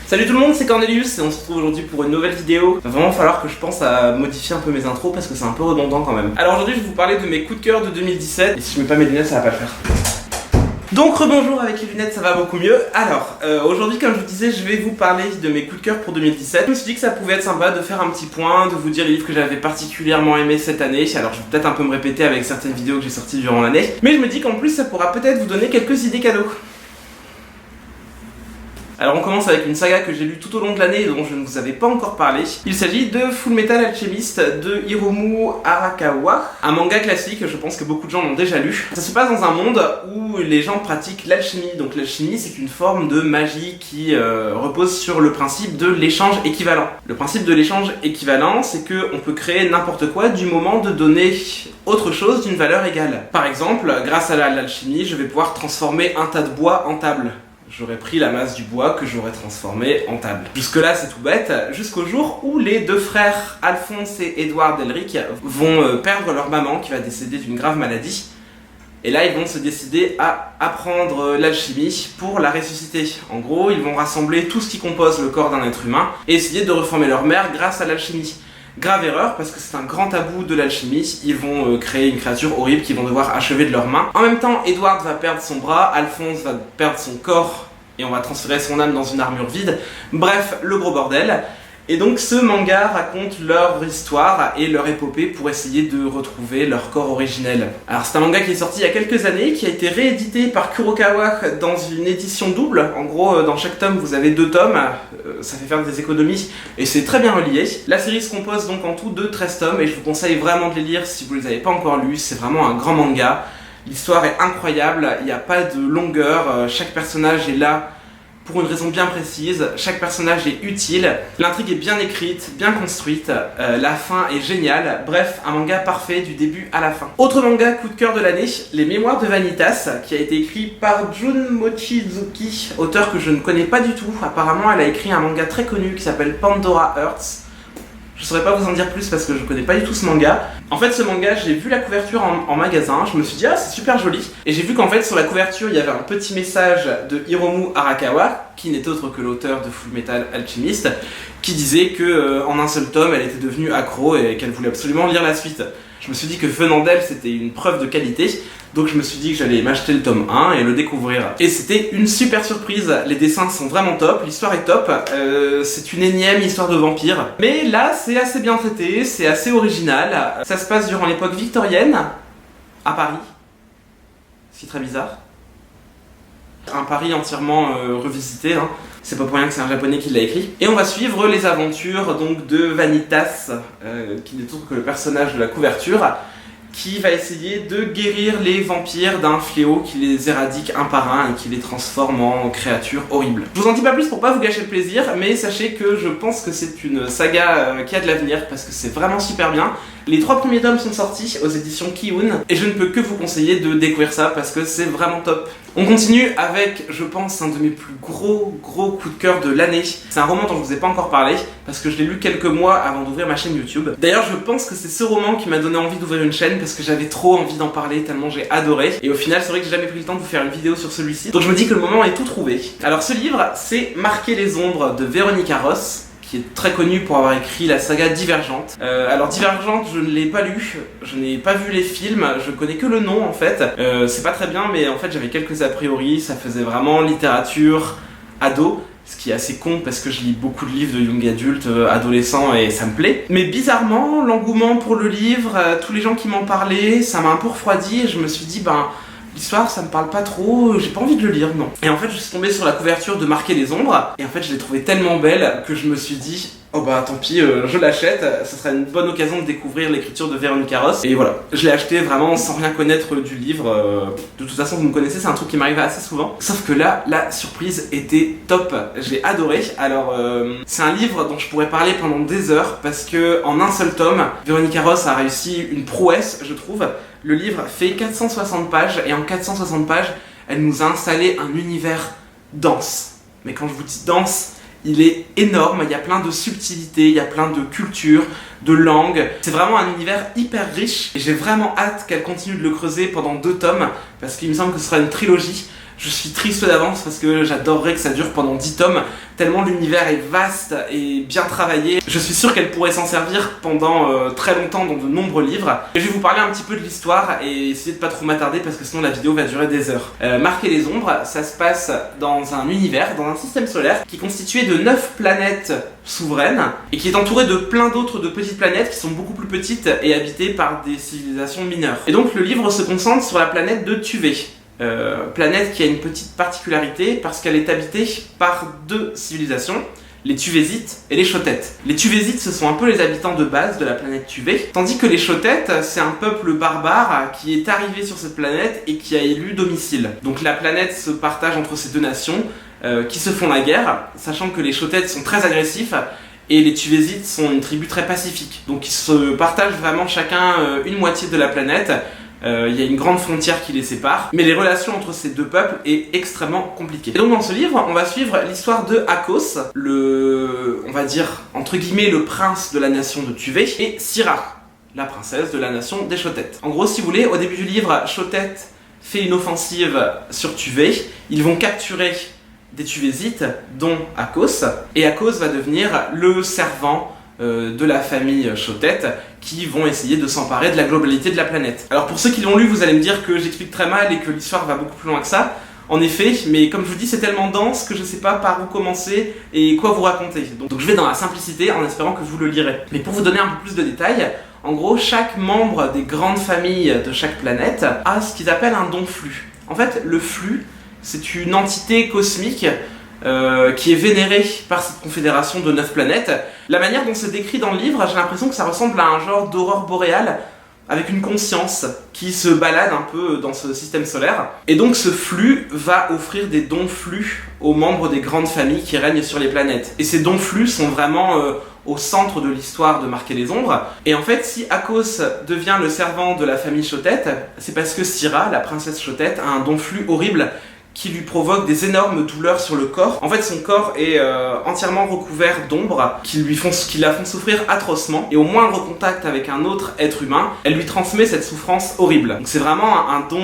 Salut tout le monde, c'est Cornelius et on se retrouve aujourd'hui pour une nouvelle vidéo. Il va vraiment falloir que je pense à modifier un peu mes intros parce que c'est un peu redondant quand même. Alors aujourd'hui je vais vous parler de mes coups de cœur de 2017 et si je mets pas mes lunettes ça va pas le faire. Donc rebonjour, avec les lunettes ça va beaucoup mieux. Alors aujourd'hui comme je vous disais je vais vous parler de mes coups de cœur pour 2017. Je me suis dit que ça pouvait être sympa de faire un petit point, de vous dire les livres que j'avais particulièrement aimés cette année. Alors je vais peut-être un peu me répéter avec certaines vidéos que j'ai sorties durant l'année, mais je me dis qu'en plus ça pourra peut-être vous donner quelques idées cadeaux. Alors on commence avec une saga que j'ai lue tout au long de l'année et dont je ne vous avais pas encore parlé. Il s'agit de Fullmetal Alchemist de Hiromu Arakawa, un manga classique, je pense que beaucoup de gens l'ont déjà lu. Ça se passe dans un monde où les gens pratiquent l'alchimie. Donc l'alchimie c'est une forme de magie qui repose sur le principe de l'échange équivalent. Le principe de l'échange équivalent c'est qu'on peut créer n'importe quoi du moment de donner autre chose d'une valeur égale. Par exemple, grâce à l'alchimie, je vais pouvoir transformer un tas de bois en table. J'aurais pris la masse du bois que j'aurais transformé en table. Jusque là c'est tout bête, jusqu'au jour où les deux frères Alphonse et Edward Elric vont perdre leur maman qui va décéder d'une grave maladie. Et là ils vont se décider à apprendre l'alchimie pour la ressusciter. En gros ils vont rassembler tout ce qui compose le corps d'un être humain et essayer de reformer leur mère grâce à l'alchimie. Grave erreur parce que c'est un grand tabou de l'alchimie, ils vont créer une créature horrible qu'ils vont devoir achever de leurs mains. En même temps, Edward va perdre son bras, Alphonse va perdre son corps et on va transférer son âme dans une armure vide. Bref, le gros bordel. Et donc ce manga raconte leur histoire et leur épopée pour essayer de retrouver leur corps originel. Alors c'est un manga qui est sorti il y a quelques années, qui a été réédité par Kurokawa dans une édition double. En gros, dans chaque tome, vous avez 2 tomes, ça fait faire des économies et c'est très bien relié. La série se compose donc en tout de 13 tomes et je vous conseille vraiment de les lire si vous ne les avez pas encore lus. C'est vraiment un grand manga. L'histoire est incroyable, il n'y a pas de longueur, chaque personnage est là pour une raison bien précise, chaque personnage est utile, l'intrigue est bien écrite, bien construite, la fin est géniale, bref, un manga parfait du début à la fin. Autre manga coup de cœur de l'année, Les Mémoires de Vanitas, qui a été écrit par Jun Mochizuki, auteur que je ne connais pas du tout. Apparemment elle a écrit un manga très connu qui s'appelle Pandora Hearts. Je saurais pas vous en dire plus parce que je connais pas du tout ce manga. En fait ce manga, j'ai vu la couverture en magasin, je me suis dit ah c'est super joli. Et j'ai vu qu'en fait sur la couverture il y avait un petit message de Hiromu Arakawa, qui n'est autre que l'auteur de Fullmetal Alchemist, qui disait que en un seul tome elle était devenue accro et qu'elle voulait absolument lire la suite. Je me suis dit que venant d'elle c'était une preuve de qualité, donc je me suis dit que j'allais m'acheter le tome 1 et le découvrir. Et c'était une super surprise, les dessins sont vraiment top, l'histoire est top, c'est une énième histoire de vampire. Mais là c'est assez bien traité, c'est assez original, ça se passe durant l'époque victorienne, à Paris, ce qui est très bizarre. Un Paris entièrement revisité, hein. C'est pas pour rien que c'est un japonais qui l'a écrit. Et on va suivre les aventures donc de Vanitas, qui n'est autre que le personnage de la couverture, qui va essayer de guérir les vampires d'un fléau qui les éradique un par un et qui les transforme en créatures horribles. Je vous en dis pas plus pour pas vous gâcher le plaisir, mais sachez que je pense que c'est une saga qui a de l'avenir parce que c'est vraiment super bien. Les 3 premiers tomes sont sortis aux éditions Kiun et je ne peux que vous conseiller de découvrir ça parce que c'est vraiment top. On continue avec, je pense, un de mes plus gros coups de cœur de l'année. C'est un roman dont je vous ai pas encore parlé parce que je l'ai lu quelques mois avant d'ouvrir ma chaîne YouTube. D'ailleurs, je pense que c'est ce roman qui m'a donné envie d'ouvrir une chaîne parce que j'avais trop envie d'en parler tellement j'ai adoré. Et au final, c'est vrai que j'ai jamais pris le temps de vous faire une vidéo sur celui-ci. Donc je me dis que le moment est tout trouvé. Alors ce livre, c'est Marquer les ombres de Véronica Ross, qui est très connue pour avoir écrit la saga Divergente. Alors Divergente, je ne l'ai pas lu, je n'ai pas vu les films, je connais que le nom en fait. C'est pas très bien, mais en fait j'avais quelques a priori, ça faisait vraiment littérature ado, ce qui est assez con parce que je lis beaucoup de livres de young adultes, adolescents et ça me plaît. Mais bizarrement, l'engouement pour le livre, tous les gens qui m'en parlaient, ça m'a un peu refroidi et je me suis dit l'histoire ça me parle pas trop, j'ai pas envie de le lire, non. Et en fait je suis tombé sur la couverture de Marquer les ombres et en fait je l'ai trouvée tellement belle que je me suis dit oh bah tant pis, je l'achète, ce serait une bonne occasion de découvrir l'écriture de Véronica Ross. Et voilà, je l'ai acheté vraiment sans rien connaître du livre. De toute façon vous me connaissez, c'est un truc qui m'arrive assez souvent. Sauf que là, la surprise était top, j'ai adoré. Alors c'est un livre dont je pourrais parler pendant des heures parce que en un seul tome, Véronica Ross a réussi une prouesse je trouve. Le livre fait 460 pages et en 460 pages, elle nous a installé un univers dense. Mais quand je vous dis dense, il est énorme, il y a plein de subtilités, il y a plein de cultures, de langues. C'est vraiment un univers hyper riche et j'ai vraiment hâte qu'elle continue de le creuser pendant 2 tomes parce qu'il me semble que ce sera une trilogie. Je suis triste d'avance parce que j'adorerais que ça dure pendant 10 tomes, tellement l'univers est vaste et bien travaillé. Je suis sûr qu'elle pourrait s'en servir pendant très longtemps dans de nombreux livres. Et je vais vous parler un petit peu de l'histoire et essayer de pas trop m'attarder parce que sinon la vidéo va durer des heures. Marquer les ombres, ça se passe dans un univers, dans un système solaire qui est constitué de 9 planètes souveraines et qui est entouré de plein d'autres de petites planètes qui sont beaucoup plus petites et habitées par des civilisations mineures. Et donc le livre se concentre sur la planète de Tuvey. Planète qui a une petite particularité parce qu'elle est habitée par 2 civilisations, les Tuvésites et les Chotettes. Les Tuvésites, ce sont un peu les habitants de base de la planète Tuvey, tandis que les Chotettes, c'est un peuple barbare qui est arrivé sur cette planète et qui a élu domicile. Donc la planète se partage entre ces 2 nations qui se font la guerre, sachant que les Chotettes sont très agressifs et les Tuvésites sont une tribu très pacifique. Donc ils se partagent vraiment chacun une moitié de la planète. Il y a une grande frontière qui les sépare, mais les relations entre ces 2 peuples est extrêmement compliquées. Et donc dans ce livre, on va suivre l'histoire de Akos, on va dire, entre guillemets, le prince de la nation de Tuvey, et Syrah, la princesse de la nation des Chotettes. En gros, si vous voulez, au début du livre, Chotet fait une offensive sur Tuvey, ils vont capturer des Tuvésites, dont Akos, et Akos va devenir le servant de la famille Chotet qui vont essayer de s'emparer de la globalité de la planète. Alors pour ceux qui l'ont lu, vous allez me dire que j'explique très mal et que l'histoire va beaucoup plus loin que ça. En effet, mais comme je vous dis, c'est tellement dense que je sais pas par où commencer et quoi vous raconter. Donc je vais dans la simplicité en espérant que vous le lirez. Mais pour vous donner un peu plus de détails, en gros, chaque membre des grandes familles de chaque planète a ce qu'ils appellent un don flux. En fait, le flux, c'est une entité cosmique qui est vénérée par cette confédération de 9 planètes. La manière dont c'est décrit dans le livre, j'ai l'impression que ça ressemble à un genre d'aurore boréale avec une conscience qui se balade un peu dans ce système solaire. Et donc ce flux va offrir des dons flux aux membres des grandes familles qui règnent sur les planètes. Et ces dons flux sont vraiment au centre de l'histoire de Marquer les ombres. Et en fait, si Akos devient le servant de la famille Chotet, c'est parce que Syrah, la princesse Chotet, a un don flux horrible qui lui provoque des énormes douleurs sur le corps. En fait, son corps est entièrement recouvert d'ombres qui la font souffrir atrocement. Et au moindre contact avec un autre être humain, elle lui transmet cette souffrance horrible. Donc c'est vraiment un don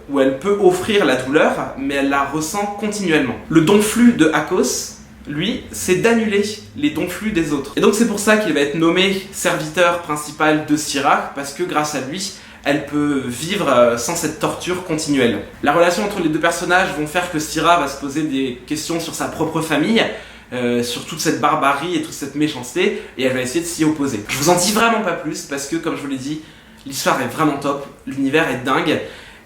où elle peut offrir la douleur, mais elle la ressent continuellement. Le don flux de Akos, lui, c'est d'annuler les dons flux des autres. Et donc c'est pour ça qu'il va être nommé serviteur principal de Syrah, parce que grâce à lui, elle peut vivre sans cette torture continuelle. La relation entre les 2 personnages vont faire que Syrah va se poser des questions sur sa propre famille, sur toute cette barbarie et toute cette méchanceté, et elle va essayer de s'y opposer. Je vous en dis vraiment pas plus, parce que comme je vous l'ai dit, l'histoire est vraiment top, l'univers est dingue,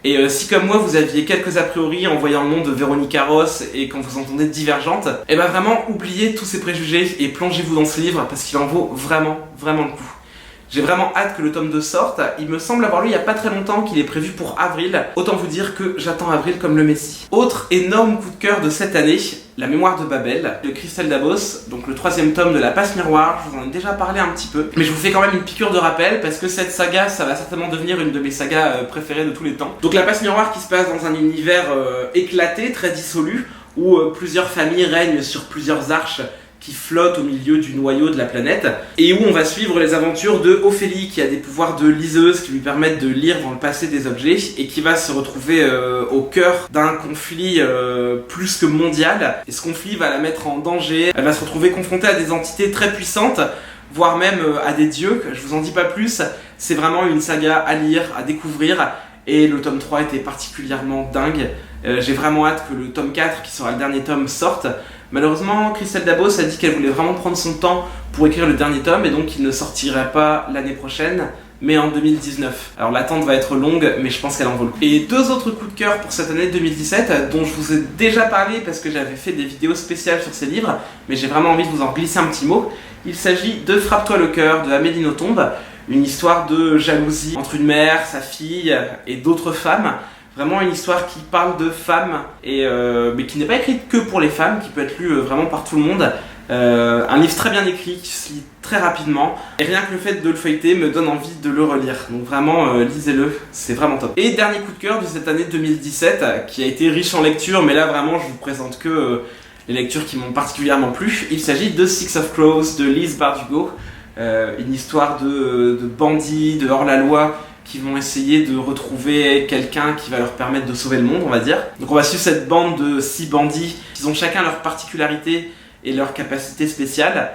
et si comme moi vous aviez quelques a priori en voyant le nom de Véronica Ross et quand vous entendez Divergente, et ben vraiment oubliez tous ces préjugés et plongez-vous dans ce livre, parce qu'il en vaut vraiment, vraiment le coup. J'ai vraiment hâte que le tome 2 sorte. Il me semble avoir lu il y a pas très longtemps qu'il est prévu pour avril. Autant vous dire que j'attends avril comme le messie. Autre énorme coup de cœur de cette année, La mémoire de Babel, de Christelle Dabos, donc le 3e tome de La Passe Miroir. Je vous en ai déjà parlé un petit peu, mais je vous fais quand même une piqûre de rappel parce que cette saga, ça va certainement devenir une de mes sagas préférées de tous les temps. Donc La Passe Miroir qui se passe dans un univers éclaté, très dissolu, où plusieurs familles règnent sur plusieurs arches qui flotte au milieu du noyau de la planète, et où on va suivre les aventures de Ophélie, qui a des pouvoirs de liseuse qui lui permettent de lire dans le passé des objets, et qui va se retrouver au cœur d'un conflit plus que mondial, et ce conflit va la mettre en danger. Elle va se retrouver confrontée à des entités très puissantes, voire même à des dieux. Je vous en dis pas plus, c'est vraiment une saga à lire, à découvrir, et le tome 3 était particulièrement dingue. J'ai vraiment hâte que le tome 4, qui sera le dernier tome, sorte. Malheureusement, Christelle Dabos a dit qu'elle voulait vraiment prendre son temps pour écrire le dernier tome, et donc il ne sortirait pas l'année prochaine, mais en 2019. Alors l'attente va être longue, mais je pense qu'elle en vaut le coup. Et 2 autres coups de cœur pour cette année 2017, dont je vous ai déjà parlé parce que j'avais fait des vidéos spéciales sur ces livres, mais j'ai vraiment envie de vous en glisser un petit mot. Il s'agit de Frappe-toi le cœur de Amélie Nothomb, une histoire de jalousie entre une mère, sa fille et d'autres femmes. Vraiment une histoire qui parle de femmes, mais qui n'est pas écrite que pour les femmes, qui peut être lue vraiment par tout le monde. Un livre très bien écrit, qui se lit très rapidement, et rien que le fait de le feuilleter me donne envie de le relire. Donc vraiment, lisez-le, c'est vraiment top. Et dernier coup de cœur de cette année 2017, qui a été riche en lecture, mais là vraiment je vous présente que les lectures qui m'ont particulièrement plu. Il s'agit de Six of Crows de Lise Bardugo, une histoire de bandits, de hors-la-loi, qui vont essayer de retrouver quelqu'un qui va leur permettre de sauver le monde, on va dire. Donc on va suivre cette bande de 6 bandits qui ont chacun leurs particularités et leurs capacités spéciales.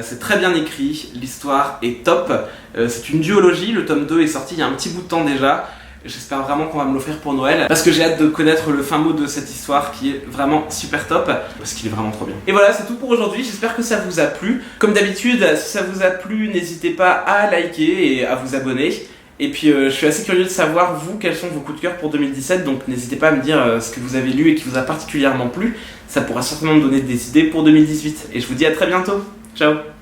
C'est très bien écrit, l'histoire est top. C'est une duologie, le tome 2 est sorti il y a un petit bout de temps déjà. J'espère vraiment qu'on va me l'offrir pour Noël parce que j'ai hâte de connaître le fin mot de cette histoire qui est vraiment super top parce qu'il est vraiment trop bien. Et voilà, c'est tout pour aujourd'hui, j'espère que ça vous a plu. Comme d'habitude, si ça vous a plu, n'hésitez pas à liker et à vous abonner. Et puis je suis assez curieux de savoir vous quels sont vos coups de cœur pour 2017, donc n'hésitez pas à me dire ce que vous avez lu et qui vous a particulièrement plu. Ça pourra certainement me donner des idées pour 2018. Et je vous dis à très bientôt, ciao.